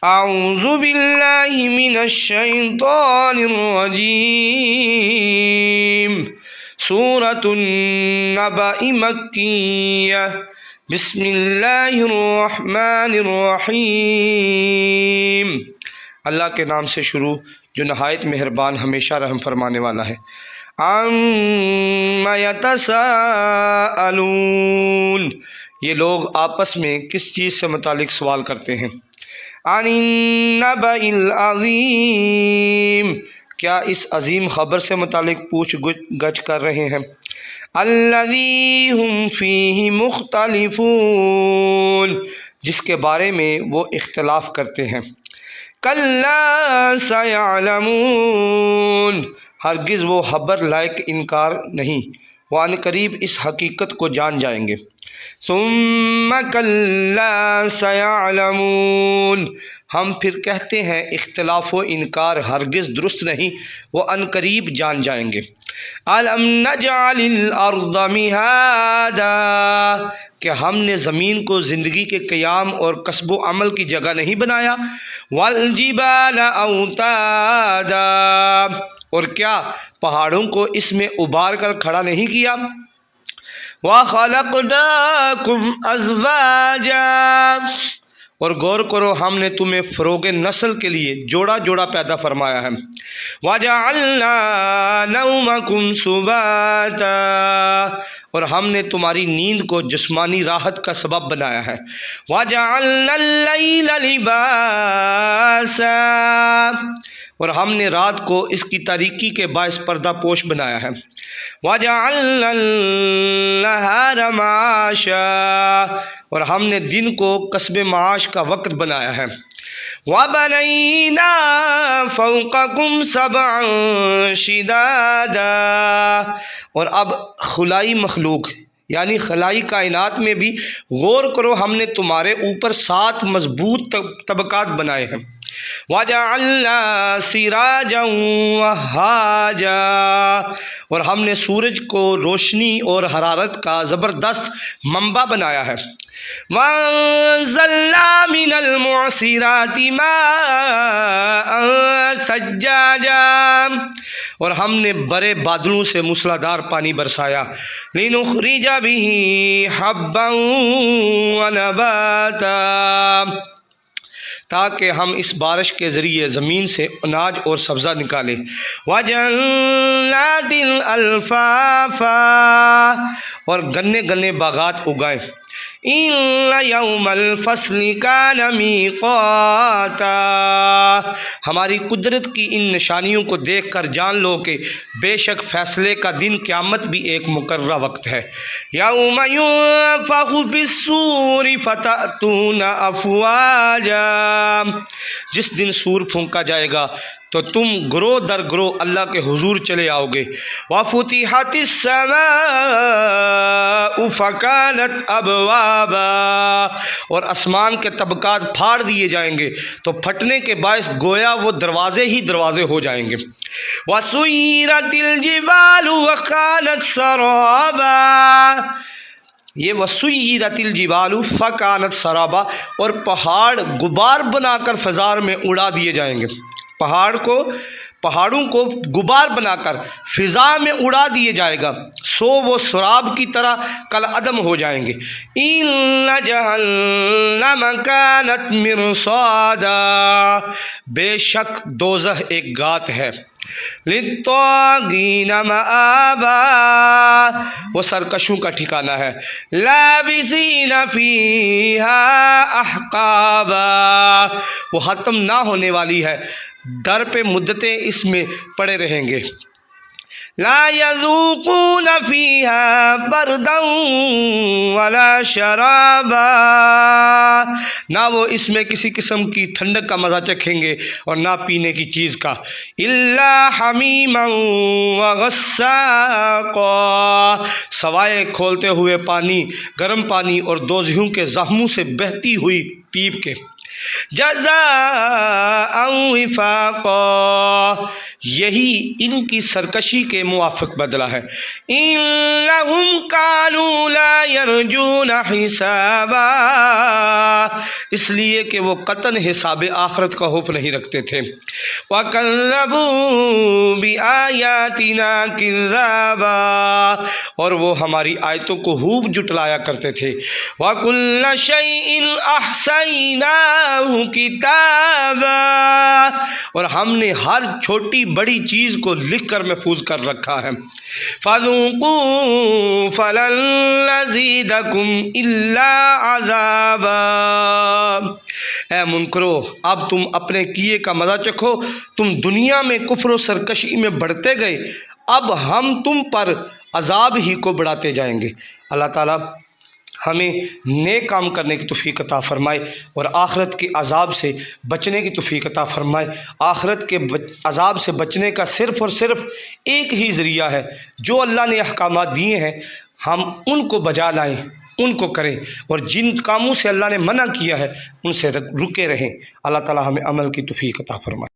اعوذ باللہ من الشیطان الرجیم سورۃ النبا مکیہ بسم اللہ الرحمن الرحیم۔ اللہ کے نام سے شروع جو نہایت مہربان ہمیشہ رحم فرمانے والا ہے۔ عَمَّ يَتَسَاءَلُونَ، یہ لوگ آپس میں کس چیز سے متعلق سوال کرتے ہیں؟ عَنِ النَّبَإِ الْعَظِيمِ، کیا اس عظیم خبر سے متعلق پوچھ گچھ کر رہے ہیں؟ الَّذِي هُمْ فِيهِ مُخْتَلِفُونَ، جس کے بارے میں وہ اختلاف کرتے ہیں۔ كَلَّا سَيَعْلَمُونَ، ہرگز وہ خبر لائق انکار نہیں، وہ عن قریب اس حقیقت کو جان جائیں گے۔ ثُمَّ كَلَّا سَيَعْلَمُونَ، ہم پھر کہتے ہیں اختلاف و انکار ہرگز درست نہیں، وہ عن قریب جان جائیں گے۔ أَلَمْ نَجْعَلِ الْأَرْضَ مِهَادًا، کہ ہم نے زمین کو زندگی کے قیام اور کسب و عمل کی جگہ نہیں بنایا۔ وَالْجِبَالَ أَوْتَادًا، اور کیا پہاڑوں کو اس میں ابار کر کھڑا نہیں کیا۔ وَخَلَقْنَاكُمْ أَزْوَاجًا، اور غور کرو ہم نے تمہیں فروغ نسل کے لیے جوڑا جوڑا پیدا فرمایا ہے۔ وَجَعَلْنَا نَوْمَكُمْ سُبَاتًا، اور ہم نے تمہاری نیند کو جسمانی راحت کا سبب بنایا ہے۔ وَجَعَلْنَا اللَّيْلَ لِبَاسًا، اور ہم نے رات کو اس کی تاریکی کے باعث پردہ پوش بنایا ہے۔ وَجَعَلْنَا النَّهَارَ مَعَاشًا، اور ہم نے دن کو کسب معاش کا وقت بنایا ہے۔ وَبَنَيْنَا فَوْقَكُمْ سَبْعًا شِدَادًا، اور اب خلائی مخلوق یعنی خلائی کائنات میں بھی غور کرو ہم نے تمہارے اوپر 7 مضبوط طبقات بنائے ہیں۔ وَجَعَلْنَا سِرَاجًا وَهَّاجًا، اور ہم نے سورج کو روشنی اور حرارت کا زبردست منبع بنایا ہے۔ وَأَنزَلْنَا مِنَ الْمُعْصِرَاتِ مَاءً ثَجَّاجًا، اور ہم نے بڑے بادلوں سے موسلادھار پانی برسایا۔ لِنُخْرِجَ بِهِ حَبًّا وَنَبَاتًا، تاکہ ہم اس بارش کے ذریعے زمین سے اناج اور سبزہ نکالیں۔ وَجَنَّاتٍ أَلْفَافًا، اور گنے گنے باغات اگائیں۔ إِنَّ يَوْمَ الْفَصْلِ كَانَ مِيقَاتًا، ہماری قدرت کی ان نشانیوں کو دیکھ کر جان لو کہ بے شک فیصلے کا دن قیامت بھی ایک مقررہ وقت ہے۔ يَوْمَ يُنفَخُ فِي الصُّورِ فَتَأْتُونَ أَفْوَاجًا، جس دن سور پھونکا جائے گا تو تم گروہ در گروہ اللہ کے حضور چلے آؤ گے۔ وَفُتِحَتِ السَّمَاءُ فَكَانَتْ أَبْوَابًا، اور آسمان کے طبقات پھاڑ دیے جائیں گے تو پھٹنے کے باعث گویا وہ دروازے ہی دروازے ہو جائیں گے۔ وَسُيِّرَتِ الْجِبَالُ وَكَانَتْ سَرَابًا، یہ وَسُيِّرَتِ الْجِبَالُ فَكَانَتْ سَرَابًا، اور پہاڑ غبار بنا کر فضا میں اڑا دیے جائیں گے۔ پہاڑوں کو غبار بنا کر فضا میں اڑا دیے جائے گا، سو وہ سراب کی طرح کالعدم ہو جائیں گے۔ إِنَّ جَهَنَّمَ كَانَتْ مِرْصَادًا، بے شک دوزخ ایک گات ہے۔ لِلطَّاغِينَ مَآبًا، وہ سرکشوں کا ٹھکانہ ہے۔ لَابِثِينَ فِيهَا أَحْقَابًا، وہ ختم نہ ہونے والی ہے، در پہ مدتیں اس میں پڑے رہیں گے۔ لا يذوقون فيها بردا ولا شرابا، نہ وہ اس میں کسی قسم کی ٹھنڈک کا مزہ چکھیں گے اور نہ پینے کی چیز کا۔ الا حمیما وغساقا، سوائے کھولتے ہوئے پانی، گرم پانی اور دوزخیوں کے زخموں سے بہتی ہوئی پیپ کے۔ جزاء وفاقا، یہی ان کی سرکشی کے موافق بدلہ ہے۔ انہم کانوا لا یرجون حسابا، اس لیے کہ وہ قطعاً حساب آخرت کا خوف نہیں رکھتے تھے۔ وَكَذَّبُوا بِآيَاتِنَا كِذَّابًا، اور وہ ہماری آیتوں کو خوب جھٹلایا کرتے تھے۔ وَكُلَّ شَيْءٍ أَحْصَيْنَاهُ كِتَابًا، اور ہم نے ہر چھوٹی بڑی چیز کو لکھ کر محفوظ کر رکھا ہے۔ فَذُوقُوا فَلَن نَّزِيدَكُمْ إِلَّا عَذَابًا، اے منکرو اب تم اپنے کیے کا مزہ چکھو، تم دنیا میں کفر و سرکشی میں بڑھتے گئے، اب ہم تم پر عذاب ہی کو بڑھاتے جائیں گے۔ اللہ تعالیٰ ہمیں نیک کام کرنے کی توفیق عطا فرمائے اور آخرت کے عذاب سے بچنے کی توفیق عطا فرمائے۔ آخرت کے عذاب سے بچنے کا صرف اور صرف ایک ہی ذریعہ ہے، جو اللہ نے احکامات دیے ہیں ہم ان کو بجا لائیں، ان کو کریں، اور جن کاموں سے اللہ نے منع کیا ہے ان سے رکے رہیں۔ اللہ تعالیٰ ہمیں عمل کی توفیق عطا فرمائے۔